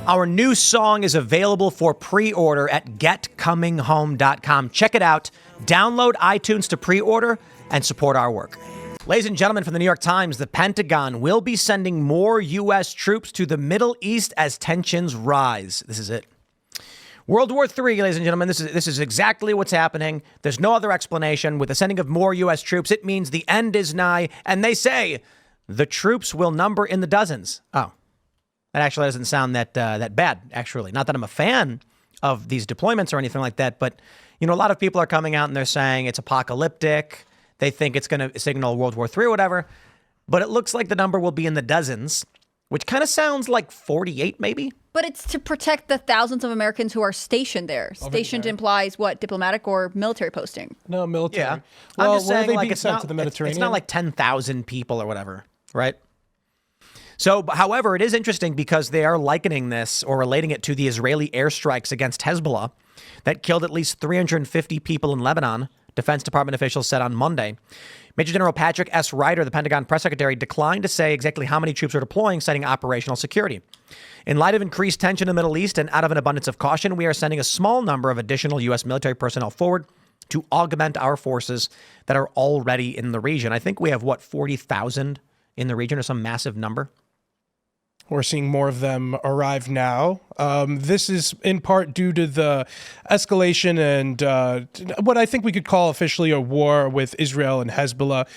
Our new song is available for pre-order at getcominghome.com. Check it out. Download iTunes to pre-order and support our work. Ladies and gentlemen, from the New York Times, the Pentagon will be sending more U.S. troops to the Middle East as tensions rise. This is it. World War III, ladies and gentlemen, this is exactly what's happening. There's no other explanation. With the sending of more U.S. troops, it means the end is nigh. And they say the troops will number in the dozens. Oh, that actually doesn't sound that bad, actually. Not that I'm a fan of these deployments or anything like that. But, you know, a lot of people are coming out and they're saying it's apocalyptic. They think it's going to signal World War III or whatever. But it looks like the number will be in the dozens, which kind of sounds like 48 maybe. But it's to protect the thousands of Americans who are stationed there. Stationed implies what? Diplomatic or military posting? No, military. Yeah. Well, I'm just saying, like, it's sent not to the Mediterranean? It's not like 10,000 people or whatever, right? So, however, it is interesting because they are likening this or relating it to the Israeli airstrikes against Hezbollah that killed at least 350 people in Lebanon, Defense Department officials said on Monday. Major General Patrick S. Ryder, the Pentagon press secretary, declined to say exactly how many troops are deploying, citing operational security. In light of increased tension in the Middle East and out of an abundance of caution, we are sending a small number of additional U.S. military personnel forward to augment our forces that are already in the region. I think we have, 40,000 in the region or some massive number? We're seeing more of them arrive now. This is in part due to the escalation and what I think we could call officially a war with Israel and Hezbollah.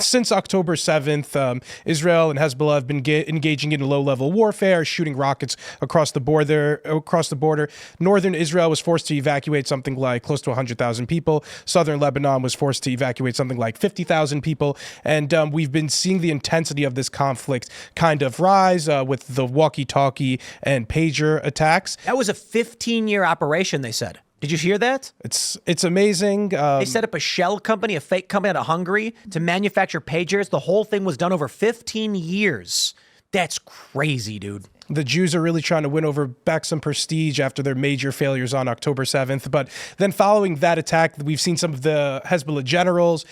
Since October 7th, Israel and Hezbollah have been engaging in low-level warfare, shooting rockets across the border. Northern Israel was forced to evacuate something like close to 100,000 people. Southern Lebanon was forced to evacuate something like 50,000 people. And we've been seeing the intensity of this conflict kind of rise with the walkie-talkie and pager attacks. That was a 15-year operation, they said. Did you hear that? It's amazing. They set up a shell company, a fake company out of Hungary to manufacture pagers. The whole thing was done over 15 years. That's crazy, dude. The Jews are really trying to win back some prestige after their major failures on October 7th. But then following that attack, we've seen some of the Hezbollah generals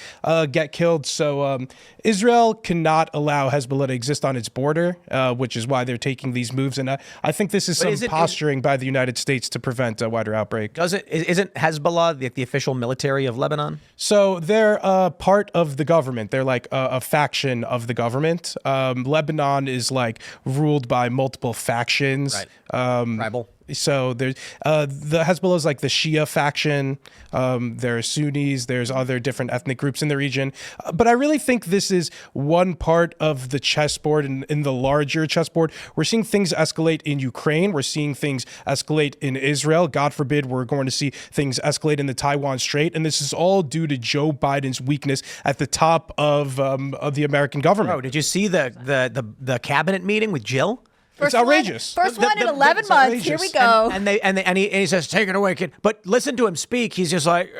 get killed. So Israel cannot allow Hezbollah to exist on its border, which is why they're taking these moves. And I think this is some posturing by the United States to prevent a wider outbreak. Isn't Hezbollah the official military of Lebanon? So they're part of the government. They're like a faction of the government. Lebanon is like ruled by multiple factions. Right. Tribal. So there's the Hezbollah is like the Shia faction. There are Sunnis. There's other different ethnic groups in the region. But I really think this is one part of the chessboard in the larger chessboard. We're seeing things escalate in Ukraine. We're seeing things escalate in Israel. God forbid we're going to see things escalate in the Taiwan Strait. And this is all due to Joe Biden's weakness at the top of the American government. Bro, did you see the cabinet meeting with Jill? It's outrageous. First one in 11 months. Here we go. And he says, "Take it away, kid." But listen to him speak. He's just like,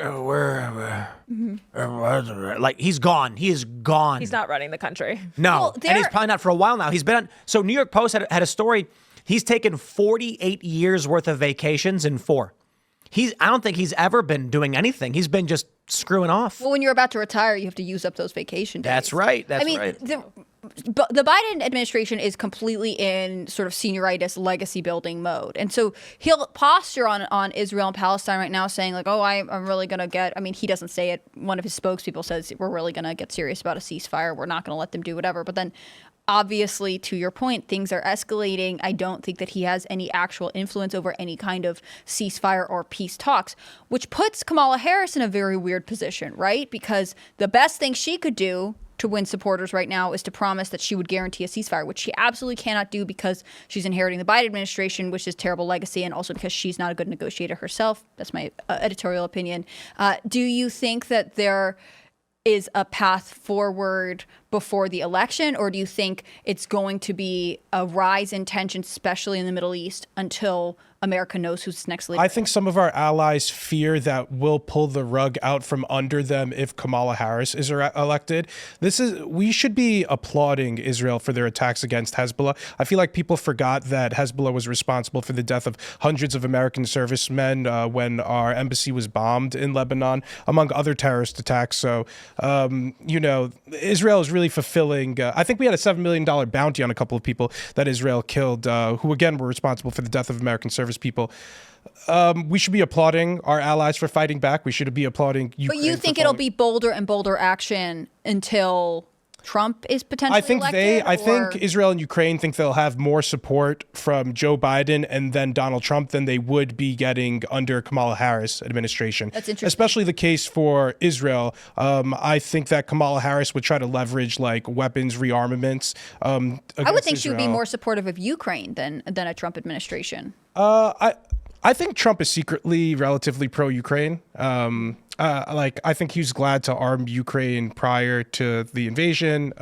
like he's gone. He is gone. He's not running the country. No, and he's probably not for a while now. He's been on. So New York Post had a story. He's taken 48 years worth of vacations in 4. I don't think he's ever been doing anything. He's been just screwing off. Well, when you're about to retire, you have to use up those vacation days. That's right. That's right. The Biden administration is completely in sort of senioritis legacy building mode. And so he'll posture on Israel and Palestine right now saying like, oh, I'm really going to he doesn't say it. One of his spokespeople says we're really going to get serious about a ceasefire. We're not going to let them do whatever. But then obviously, to your point, things are escalating. I don't think that he has any actual influence over any kind of ceasefire or peace talks, which puts Kamala Harris in a very weird position, right? Because the best thing she could do to win supporters right now is to promise that she would guarantee a ceasefire, which she absolutely cannot do because she's inheriting the Biden administration, which is terrible legacy, and also because she's not a good negotiator herself. That's my editorial opinion. Do you think that there is a path forward before the election, or do you think it's going to be a rise in tension, especially in the Middle East, until America knows who's next leader? I think some of our allies fear that we'll pull the rug out from under them if Kamala Harris is elected. We should be applauding Israel for their attacks against Hezbollah. I feel like people forgot that Hezbollah was responsible for the death of hundreds of American servicemen when our embassy was bombed in Lebanon, among other terrorist attacks. So, Israel is really really fulfilling. I think we had a $7 million bounty on a couple of people that Israel killed, who again were responsible for the death of American service people. We should be applauding our allies for fighting back. We should be applauding Ukraine. But you think it'll be bolder and bolder action until Trump is potentially elected? I think Israel and Ukraine think they'll have more support from Joe Biden and then Donald Trump than they would be getting under Kamala Harris administration. That's interesting. Especially the case for Israel. I think that Kamala Harris would try to leverage like weapons rearmaments. I would think Israel. she would be more supportive of Ukraine than a Trump administration. I think Trump is secretly relatively pro-Ukraine. I think he was glad to arm Ukraine prior to the invasion.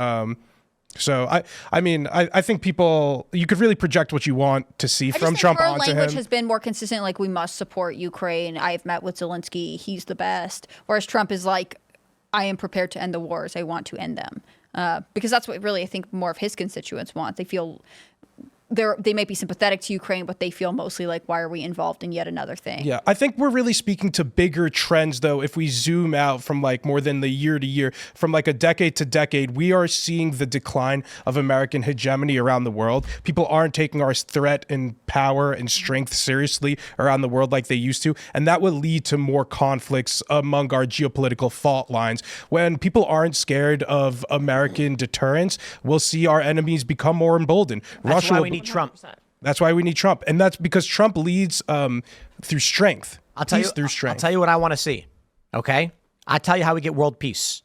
So I think you could really project what you want to see from Trump onto him. Her language has been more consistent. Like, we must support Ukraine. I've met with Zelensky. He's the best. Whereas Trump is like, I am prepared to end the wars. I want to end them. Because that's what really I think more of his constituents want. They feel they may be sympathetic to Ukraine, but they feel mostly like, why are we involved in yet another thing? Yeah, I think we're really speaking to bigger trends, though. If we zoom out from like more than the year to year, from like a decade to decade, we are seeing the decline of American hegemony around the world. People aren't taking our threat and power and strength seriously around the world like they used to. And that will lead to more conflicts among our geopolitical fault lines. When people aren't scared of American deterrence, we'll see our enemies become more emboldened. That's why we need Trump. That's why we need Trump. And that's because Trump leads through strength. I'll tell you what I want to see. Okay? I'll tell you how we get world peace.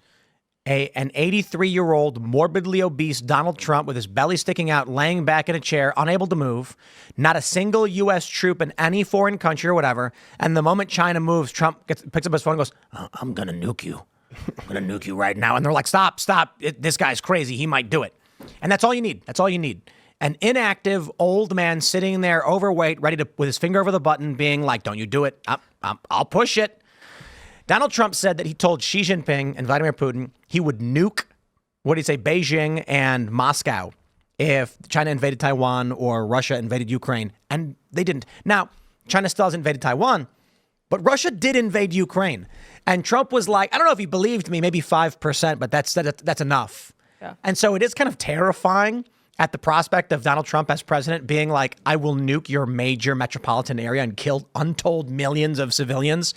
An 83-year-old, morbidly obese Donald Trump with his belly sticking out, laying back in a chair, unable to move, not a single U.S. troop in any foreign country or whatever. And the moment China moves, Trump picks up his phone and goes, I'm going to nuke you. I'm going to nuke you right now. And they're like, stop. This guy's crazy. He might do it. And that's all you need. That's all you need. An inactive old man sitting there, overweight, ready to, with his finger over the button, being like, don't you do it. I'll push it. Donald Trump said that he told Xi Jinping and Vladimir Putin he would nuke, what did he say, Beijing and Moscow if China invaded Taiwan or Russia invaded Ukraine. And they didn't. Now, China still has invaded Taiwan, but Russia did invade Ukraine. And Trump was like, I don't know if he believed me, maybe 5%, but that's enough. Yeah. And so it is kind of terrifying at the prospect of Donald Trump as president being like, I will nuke your major metropolitan area and kill untold millions of civilians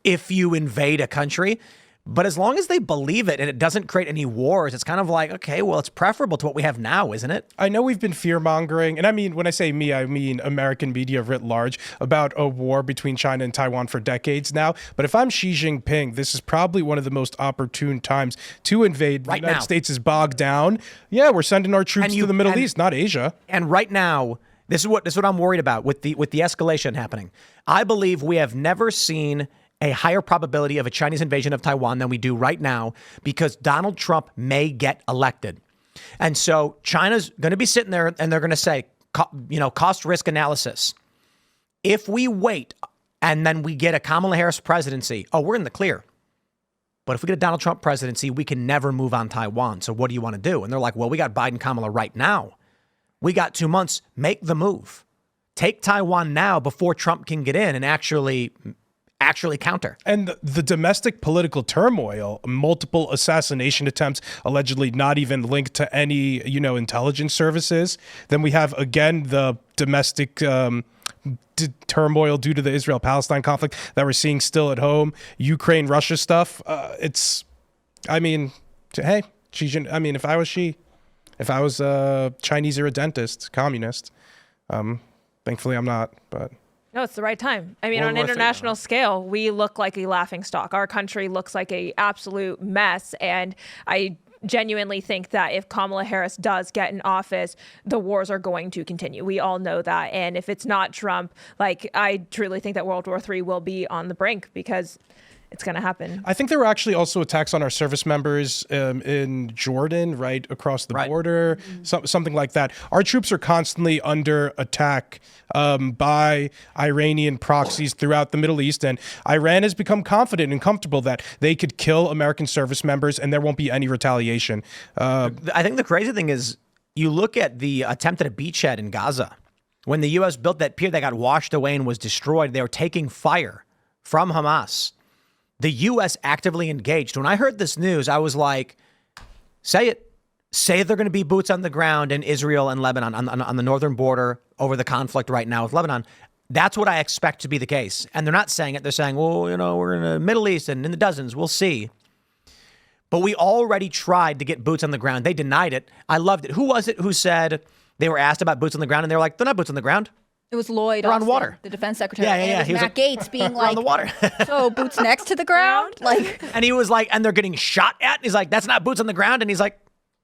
if you invade a country. But as long as they believe it and it doesn't create any wars, it's kind of like, okay, well, it's preferable to what we have now, isn't it? I know we've been fear-mongering, and I mean, when I say me, I mean American media writ large, about a war between China and Taiwan for decades now. But if I'm Xi Jinping, this is probably one of the most opportune times to invade. Right the United now. States is bogged down. Yeah, we're sending our troops to the Middle East, not Asia. And right now, this is what I'm worried about with the escalation happening. I believe we have never seen a higher probability of a Chinese invasion of Taiwan than we do right now because Donald Trump may get elected. And so China's going to be sitting there and they're going to say, cost risk analysis. If we wait and then we get a Kamala Harris presidency, we're in the clear. But if we get a Donald Trump presidency, we can never move on Taiwan. So what do you want to do? And they're like, well, we got Biden, Kamala right now. We got 2 months. Make the move. Take Taiwan now before Trump can get in and actually counter. And the domestic political turmoil, multiple assassination attempts, allegedly not even linked to any, intelligence services. Then we have, again, the domestic turmoil due to the Israel-Palestine conflict that we're seeing still at home. Ukraine-Russia stuff. Hey, if I was a Chinese or a dentist, communist, thankfully I'm not, but... No, it's the right time. I mean, on an international scale, we look like a laughingstock. Our country looks like a absolute mess. And I genuinely think that if Kamala Harris does get in office, the wars are going to continue. We all know that. And if it's not Trump, I truly think that World War III will be on the brink because it's going to happen. I think there were actually also attacks on our service members in Jordan, right across the border, something like that. Our troops are constantly under attack by Iranian proxies throughout the Middle East, and Iran has become confident and comfortable that they could kill American service members and there won't be any retaliation. I think the crazy thing is you look at the attempt at a beachhead in Gaza. When the U.S. built that pier that got washed away and was destroyed, they were taking fire from Hamas. The U.S. actively engaged. When I heard this news, I was like, say it. say they're going to be boots on the ground in Israel and Lebanon on the northern border over the conflict right now with Lebanon. That's what I expect to be the case. And they're not saying it. They're saying, well, we're in the Middle East and in the dozens. We'll see. But we already tried to get boots on the ground. They denied it. I loved it. Who was it who said they were asked about boots on the ground and they were like, they're not boots on the ground. It was Lloyd They're on Austin, water. the defense secretary. Yeah. And it was Matt Gaetz being like, on the water. so boots next to the ground? Like, And he was like, and they're getting shot at. And he's like, that's not boots on the ground. And he's like,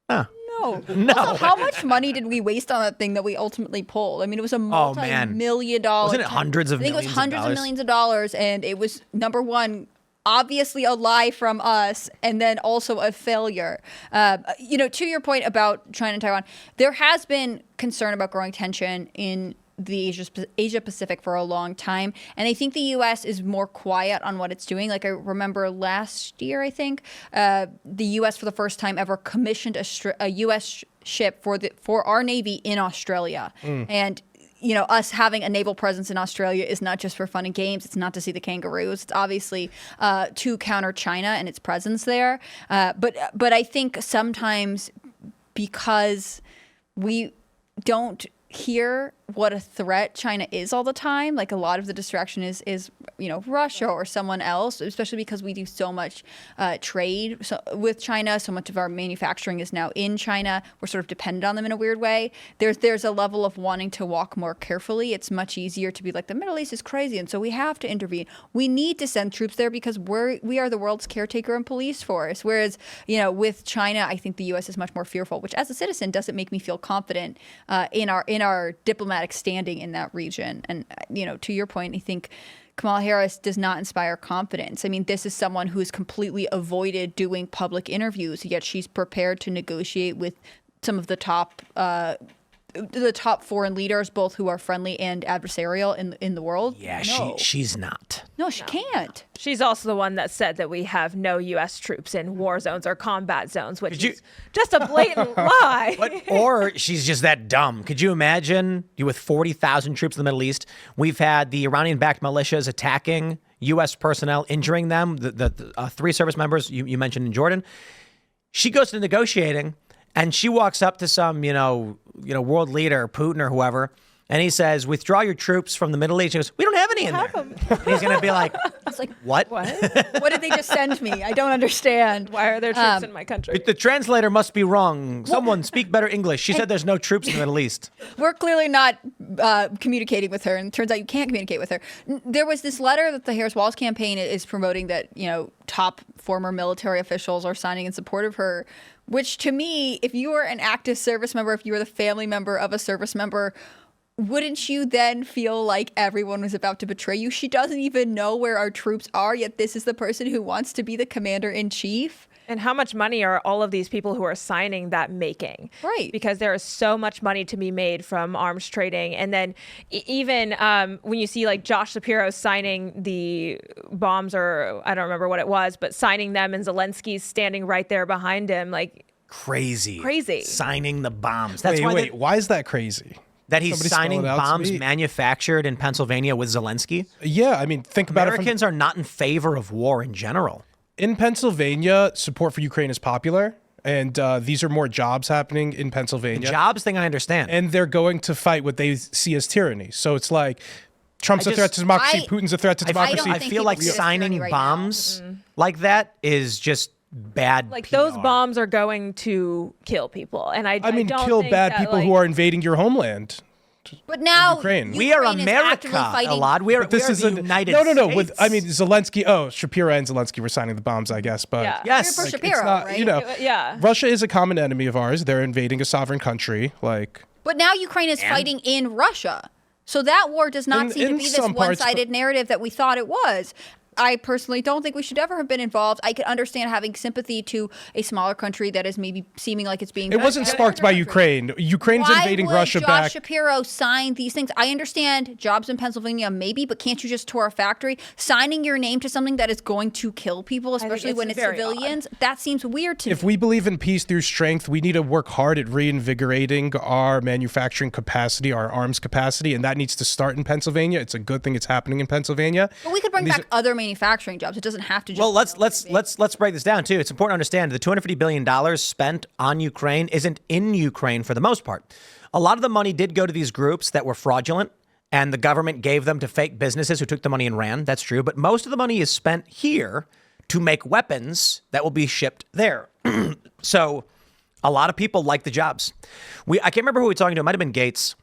no. Also, how much money did we waste on that thing that we ultimately pulled? I mean, it was a multi-million dollar. Wasn't it hundreds of millions? I think it was hundreds of millions of dollars. And it was, number one, obviously a lie from us, and then also a failure. To your point about China and Taiwan, there has been concern about growing tension in the Asia Pacific for a long time. And I think the U.S. is more quiet on what it's doing. Like I remember last year, I think, the U.S. for the first time ever commissioned a U.S. ship for our Navy in Australia. And us having a naval presence in Australia is not just for fun and games. It's not to see the kangaroos. It's obviously to counter China and its presence there. But I think sometimes because we don't hear what a threat China is all the time, like a lot of the distraction is Russia or someone else, especially because we do so much trade with China. So much of our manufacturing is now in China. We're sort of dependent on them in a weird way. There's a level of wanting to walk more carefully. It's much easier to be like, the Middle East is crazy, and so we have to intervene. We need to send troops there because we are the world's caretaker and police force. Whereas, with China, I think the U.S. is much more fearful, which as a citizen doesn't make me feel confident in our diplomatic standing in that region. And, to your point, I think Kamala Harris does not inspire confidence. I mean, this is someone who has completely avoided doing public interviews, yet she's prepared to negotiate with some of the top foreign leaders, both who are friendly and adversarial in the world. Yeah, no. she's not. No, she can't. She's also the one that said that we have no U.S. troops in war zones or combat zones, which is just a blatant lie. Or she's just that dumb. Could you imagine you with 40,000 troops in the Middle East? We've had the Iranian-backed militias attacking U.S. personnel, injuring them. The 3 service members you mentioned in Jordan. She goes to negotiating, and she walks up to some, world leader, Putin or whoever, and he says, withdraw your troops from the Middle East. She goes, we don't have any in there. And he's going to be like, it's like, what? What did they just send me? I don't understand. Why are there troops in my country? The translator must be wrong. Someone speak better English. She said there's no troops in the Middle East. We're clearly not communicating with her, and it turns out you can't communicate with her. There was this letter that the Harris Walls campaign is promoting that, top former military officials are signing in support of her, which to me, if you were an active service member, if you were the family member of a service member, wouldn't you then feel like everyone was about to betray you? She doesn't even know where our troops are, yet this is the person who wants to be the commander-in-chief. And how much money are all of these people who are signing that making? Right. Because there is so much money to be made from arms trading. And then even when you see like Josh Shapiro signing the bombs, or I don't remember what it was, but signing them, and Zelensky's standing right there behind him, like crazy. Signing the bombs. That's wait, why is that crazy? That he's signing bombs manufactured in Pennsylvania with Zelensky? Yeah, I mean, think about it. Americans are not in favor of war in general. In Pennsylvania, support for Ukraine is popular, and these are more jobs happening in Pennsylvania. The jobs thing I understand. And they're going to fight what they see as tyranny. So it's like Trump's a threat to democracy, Putin's a threat to democracy. I feel like signing bombs like that is just bad. Like PR. those bombs are going to kill people, and I mean don't kill think bad that, people who are invading your homeland. But now Ukraine. We are America, Elad. We are the United States. No. Zelensky. Shapiro and Zelensky were signing the bombs, I guess. But yeah. Yes, for Shapiro, right? Yeah. Russia is a common enemy of ours. They're invading a sovereign country. But now Ukraine is fighting in Russia. So that war does not seem to be this one-sided narrative that we thought it was. I personally don't think we should ever have been involved. I could understand having sympathy to a smaller country that is maybe seeming like it's being. It wasn't sparked by Ukraine. Ukraine's invading Russia back. Why would Josh Shapiro sign these things? I understand jobs in Pennsylvania, maybe, but can't you just tour a factory? Signing your name to something that is going to kill people, especially when it's civilians, that seems weird to me. If we believe in peace through strength, we need to work hard at reinvigorating our manufacturing capacity, our arms capacity, and that needs to start in Pennsylvania. It's a good thing it's happening in Pennsylvania. But we could bring back other manufacturing manufacturing jobs. It doesn't have to just. Well, let's break this down too. It's important to understand the $250 billion spent on Ukraine isn't in Ukraine for the most part. A lot of the money did go to these groups that were fraudulent, and the government gave them to fake businesses who took the money and ran. That's true. But most of the money is spent here to make weapons that will be shipped there. So a lot of people like the jobs. I can't remember who we were talking to. It might have been Gates.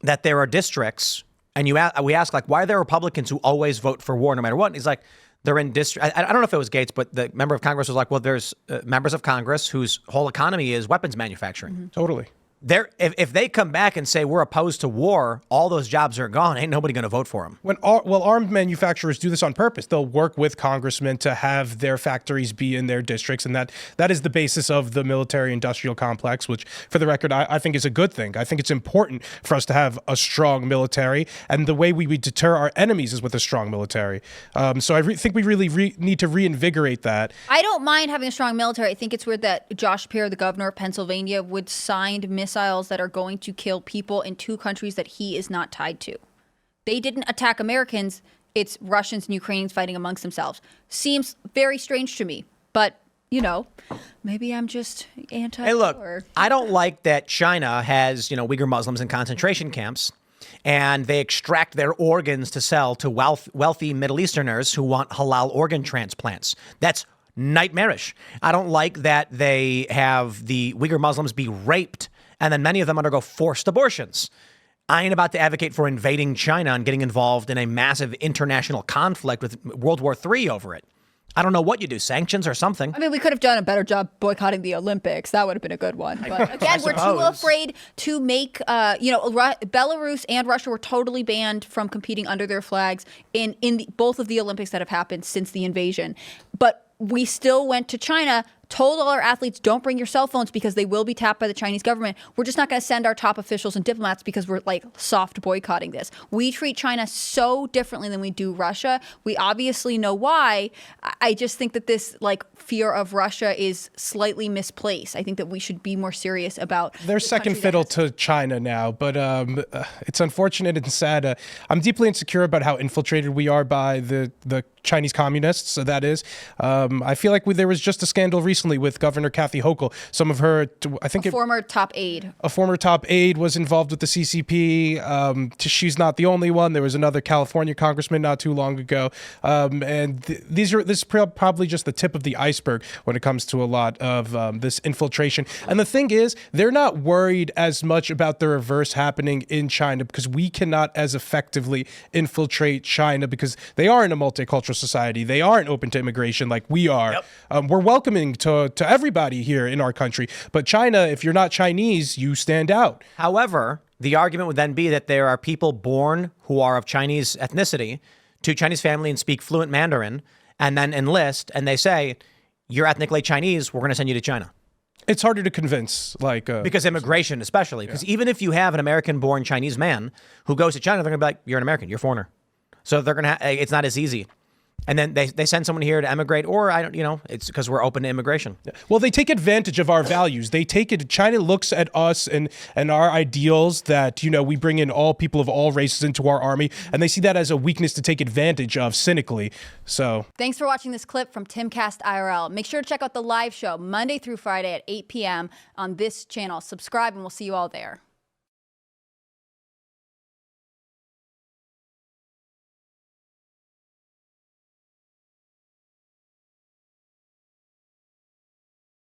That there are districts, and we ask, like, why are there Republicans who always vote for war no matter what? And he's like, they're in district. I don't know if it was Gates, but the member of Congress was like, well, there's members of Congress whose whole economy is weapons manufacturing. Mm-hmm. Totally. If they come back and say we're opposed to war, all those jobs are gone. Ain't nobody going to vote for them. Armed manufacturers do this on purpose. They'll work with congressmen to have their factories be in their districts, and that is the basis of the military-industrial complex, which, for the record, I think is a good thing. I think it's important for us to have a strong military, and the way we deter our enemies is with a strong military. So I think we really need to reinvigorate that. I don't mind having a strong military. I think it's weird that Josh Shapiro, the governor of Pennsylvania, would sign missiles that are going to kill people in two countries that he is not tied to. They didn't attack Americans. It's Russians and Ukrainians fighting amongst themselves. Seems very strange to me, but maybe I'm just anti-war. Hey, look, I don't like that China has, Uyghur Muslims in concentration camps, and they extract their organs to sell to wealthy Middle Easterners who want halal organ transplants. That's nightmarish. I don't like that they have the Uyghur Muslims be raped, and then many of them undergo forced abortions. I ain't about to advocate for invading China and getting involved in a massive international conflict with World War III over it. I don't know what you do, sanctions or something. I mean, we could have done a better job boycotting the Olympics. That would have been a good one. But again, we're too afraid to make, Belarus and Russia were totally banned from competing under their flags in both of the Olympics that have happened since the invasion. But we still went to China, told all our athletes, don't bring your cell phones because they will be tapped by the Chinese government. We're just not going to send our top officials and diplomats because we're soft boycotting this. We treat China so differently than we do Russia. We obviously know why. I just think that this fear of Russia is slightly misplaced. I think that we should be more serious about. They're second fiddle to China now, but it's unfortunate and sad. I'm deeply insecure about how infiltrated we are by the Chinese communists. So that is, I feel like there was just a scandal recently with Governor Kathy Hochul. Some of her, former top aide. A former top aide was involved with the CCP. She's not the only one. There was another California congressman not too long ago. And this is probably just the tip of the iceberg when it comes to a lot of this infiltration. And the thing is, they're not worried as much about the reverse happening in China because we cannot as effectively infiltrate China because they are in a multicultural society. They aren't open to immigration like we are. Yep. We're welcoming to everybody here in our country. But China, if you're not Chinese, you stand out. However, the argument would then be that there are people born who are of Chinese ethnicity to Chinese family and speak fluent Mandarin and then enlist, and they say, you're ethnically Chinese, we're going to send you to China. It's harder to convince, because immigration, especially, because even if you have an American-born Chinese man who goes to China, they're going to be like, you're an American, you're a foreigner. So they're going to. It's not as easy. And then they send someone here to emigrate, or it's because we're open to immigration. Well, they take advantage of our values. China looks at us and our ideals that, we bring in all people of all races into our army, and they see that as a weakness to take advantage of cynically. So thanks for watching this clip from Timcast IRL. Make sure to check out the live show Monday through Friday at 8 p.m. on this channel. Subscribe, and we'll see you all there.